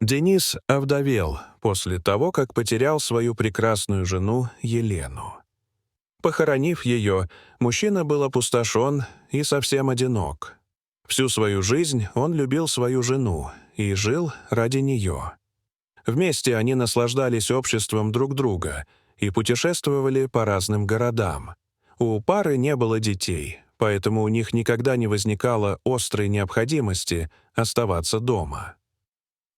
Денис овдовел после того, как потерял свою прекрасную жену Елену. Похоронив ее, мужчина был опустошен и совсем одинок. Всю свою жизнь он любил свою жену и жил ради нее. Вместе они наслаждались обществом друг друга и путешествовали по разным городам. У пары не было детей, поэтому у них никогда не возникало острой необходимости оставаться дома.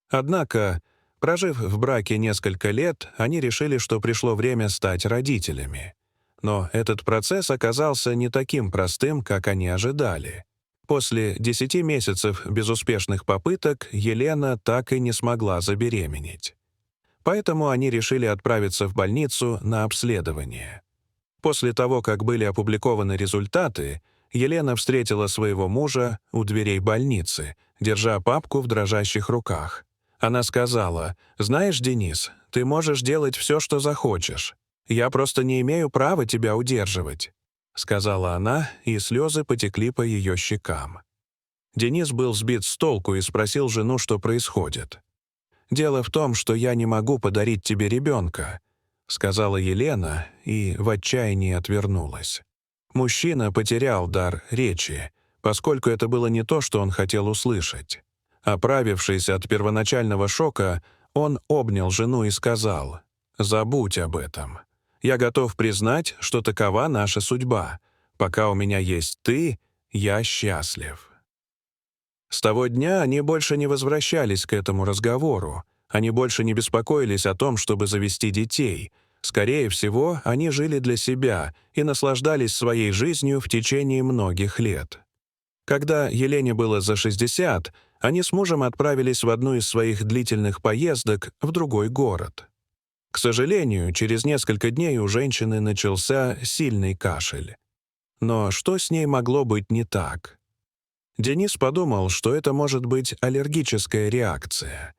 Однако, прожив в браке несколько лет, они решили, что пришло время стать родителями. Но этот процесс оказался не таким простым, как они ожидали. После 10 месяцев безуспешных попыток Елена так и не смогла забеременеть. Поэтому они решили отправиться в больницу на обследование. После того, как были опубликованы результаты, Елена встретила своего мужа у дверей больницы, держа папку в дрожащих руках. Она сказала: «Знаешь, Денис, ты можешь делать все, что захочешь. Я просто не имею права тебя удерживать», — сказала она, и слезы потекли по ее щекам. Денис был сбит с толку и спросил жену, что происходит. «Дело в том, что я не могу подарить тебе ребенка», — сказала Елена и в отчаянии отвернулась. Мужчина потерял дар речи, поскольку это было не то, что он хотел услышать. Оправившись от первоначального шока, он обнял жену и сказал: «Забудь об этом. Я готов признать, что такова наша судьба. Пока у меня есть ты, я счастлив». С того дня они больше не возвращались к этому разговору. Они больше не беспокоились о том, чтобы завести детей. Скорее всего, они жили для себя и наслаждались своей жизнью в течение многих лет. Когда Елене было за 60, они с мужем отправились в одну из своих длительных поездок в другой город. К сожалению, через несколько дней у женщины начался сильный кашель. Но что с ней могло быть не так? Денис подумал, что это может быть аллергическая реакция.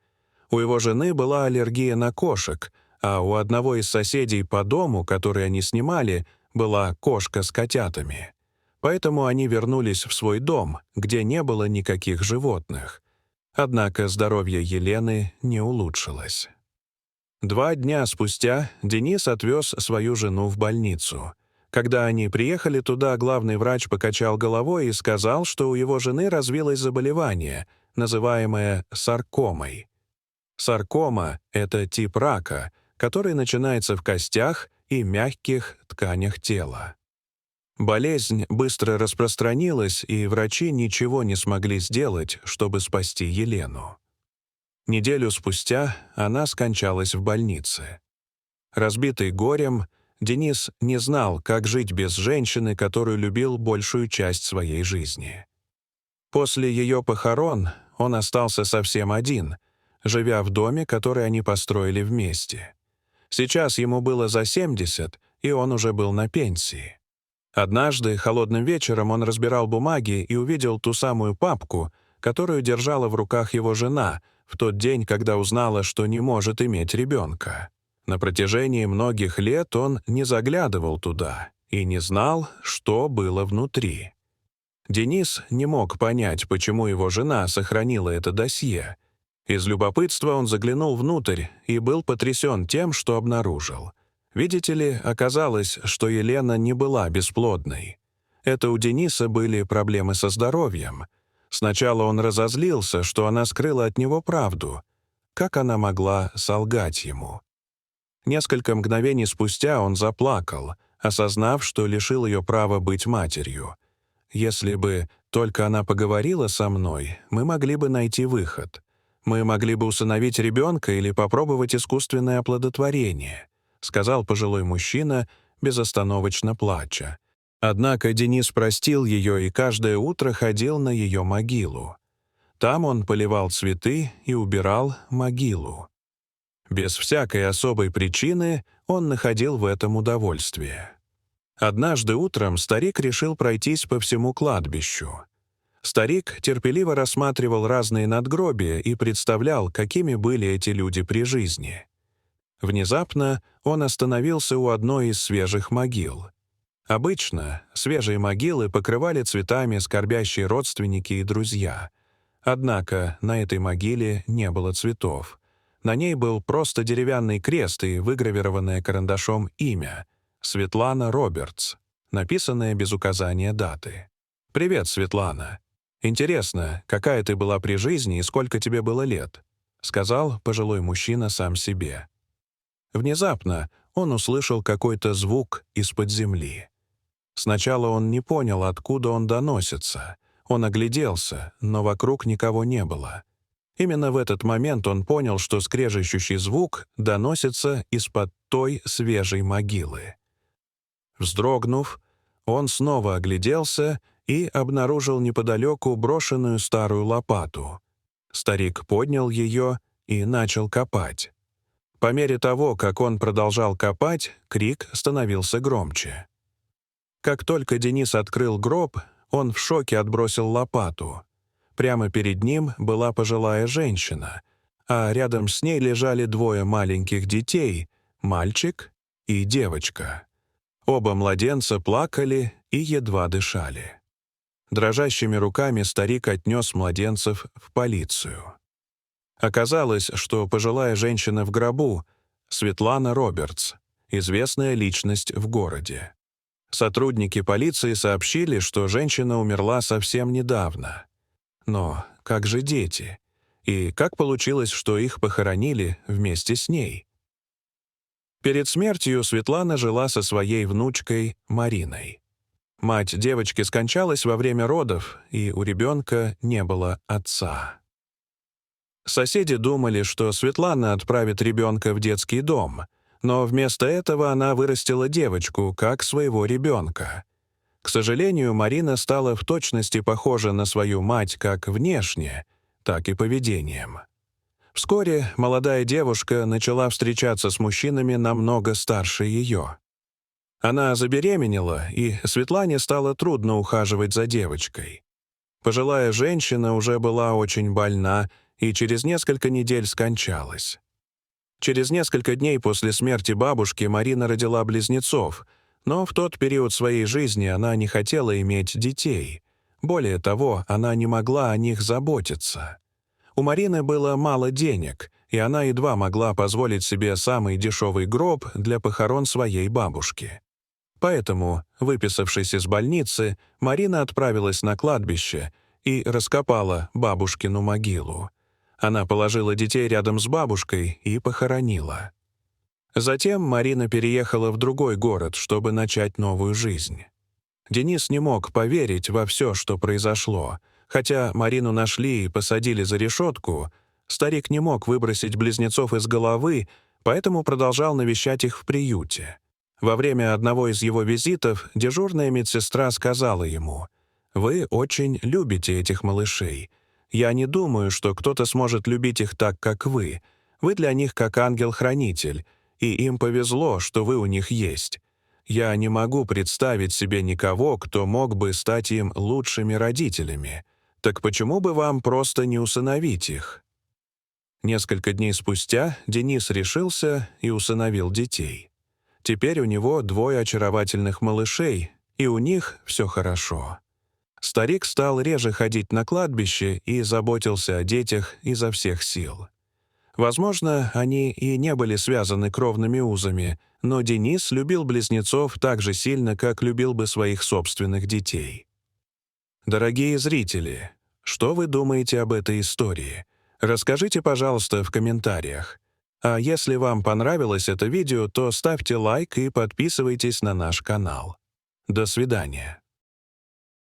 У его жены была аллергия на кошек, а у одного из соседей по дому, который они снимали, была кошка с котятами. Поэтому они вернулись в свой дом, где не было никаких животных. Однако здоровье Елены не улучшилось. 2 дня спустя Денис отвез свою жену в больницу. Когда они приехали туда, главный врач покачал головой и сказал, что у его жены развилось заболевание, называемое саркомой. Саркома — это тип рака, который начинается в костях и мягких тканях тела. Болезнь быстро распространилась, и врачи ничего не смогли сделать, чтобы спасти Елену. Неделю спустя она скончалась в больнице. Разбитый горем, Денис не знал, как жить без женщины, которую любил большую часть своей жизни. После ее похорон он остался совсем один, живя в доме, который они построили вместе. Сейчас ему было за 70, и он уже был на пенсии. Однажды, холодным вечером, он разбирал бумаги и увидел ту самую папку, которую держала в руках его жена в тот день, когда узнала, что не может иметь ребенка. На протяжении многих лет он не заглядывал туда и не знал, что было внутри. Денис не мог понять, почему его жена сохранила это досье. Из любопытства он заглянул внутрь и был потрясен тем, что обнаружил. Видите ли, оказалось, что Елена не была бесплодной. Это у Дениса были проблемы со здоровьем. Сначала он разозлился, что она скрыла от него правду. Как она могла солгать ему? Несколько мгновений спустя он заплакал, осознав, что лишил ее права быть матерью. Если бы только она поговорила со мной, мы могли бы найти выход. Мы могли бы усыновить ребенка или попробовать искусственное оплодотворение, сказал пожилой мужчина, безостановочно плача. Однако Денис простил ее и каждое утро ходил на ее могилу. Там он поливал цветы и убирал могилу. Без всякой особой причины он находил в этом удовольствие. Однажды утром старик решил пройтись по всему кладбищу. Старик терпеливо рассматривал разные надгробия и представлял, какими были эти люди при жизни. Внезапно он остановился у одной из свежих могил. Обычно свежие могилы покрывали цветами скорбящие родственники и друзья. Однако на этой могиле не было цветов. На ней был просто деревянный крест и выгравированное карандашом имя — Светлана Робертс, написанное без указания даты. «Привет, Светлана. Интересно, какая ты была при жизни и сколько тебе было лет?» — сказал пожилой мужчина сам себе. Внезапно он услышал какой-то звук из-под земли. Сначала он не понял, откуда он доносится. Он огляделся, но вокруг никого не было. Именно в этот момент он понял, что скрежещущий звук доносится из-под той свежей могилы. Вздрогнув, он снова огляделся и обнаружил неподалеку брошенную старую лопату. Старик поднял ее и начал копать. По мере того, как он продолжал копать, крик становился громче. Как только Денис открыл гроб, он в шоке отбросил лопату. Прямо перед ним была пожилая женщина, а рядом с ней лежали двое маленьких детей — мальчик и девочка. Оба младенца плакали и едва дышали. Дрожащими руками старик отнес младенцев в полицию. Оказалось, что пожилая женщина в гробу — Светлана Робертс, известная личность в городе. Сотрудники полиции сообщили, что женщина умерла совсем недавно. Но как же дети? И как получилось, что их похоронили вместе с ней? Перед смертью Светлана жила со своей внучкой Мариной. Мать девочки скончалась во время родов, и у ребенка не было отца. Соседи думали, что Светлана отправит ребенка в детский дом, но вместо этого она вырастила девочку как своего ребенка. К сожалению, Марина стала в точности похожа на свою мать как внешне, так и поведением. Вскоре молодая девушка начала встречаться с мужчинами намного старше ее. Она забеременела, и Светлане стало трудно ухаживать за девочкой. Пожилая женщина уже была очень больна и через несколько недель скончалась. Через несколько дней после смерти бабушки Марина родила близнецов, но в тот период своей жизни она не хотела иметь детей. Более того, она не могла о них заботиться. У Марины было мало денег, и она едва могла позволить себе самый дешевый гроб для похорон своей бабушки. Поэтому, выписавшись из больницы, Марина отправилась на кладбище и раскопала бабушкину могилу. Она положила детей рядом с бабушкой и похоронила. Затем Марина переехала в другой город, чтобы начать новую жизнь. Денис не мог поверить во все, что произошло. Хотя Марину нашли и посадили за решетку, старик не мог выбросить близнецов из головы, поэтому продолжал навещать их в приюте. Во время одного из его визитов дежурная медсестра сказала ему: «Вы очень любите этих малышей. Я не думаю, что кто-то сможет любить их так, как вы. Вы для них как ангел-хранитель, и им повезло, что вы у них есть. Я не могу представить себе никого, кто мог бы стать им лучшими родителями. Так почему бы вам просто не усыновить их?» Несколько дней спустя Денис решился и усыновил детей. Теперь у него 2 очаровательных малышей, и у них все хорошо. Старик стал реже ходить на кладбище и заботился о детях изо всех сил. Возможно, они и не были связаны кровными узами, но Денис любил близнецов так же сильно, как любил бы своих собственных детей. Дорогие зрители, что вы думаете об этой истории? Расскажите, пожалуйста, в комментариях. А если вам понравилось это видео, то ставьте лайк и подписывайтесь на наш канал. До свидания.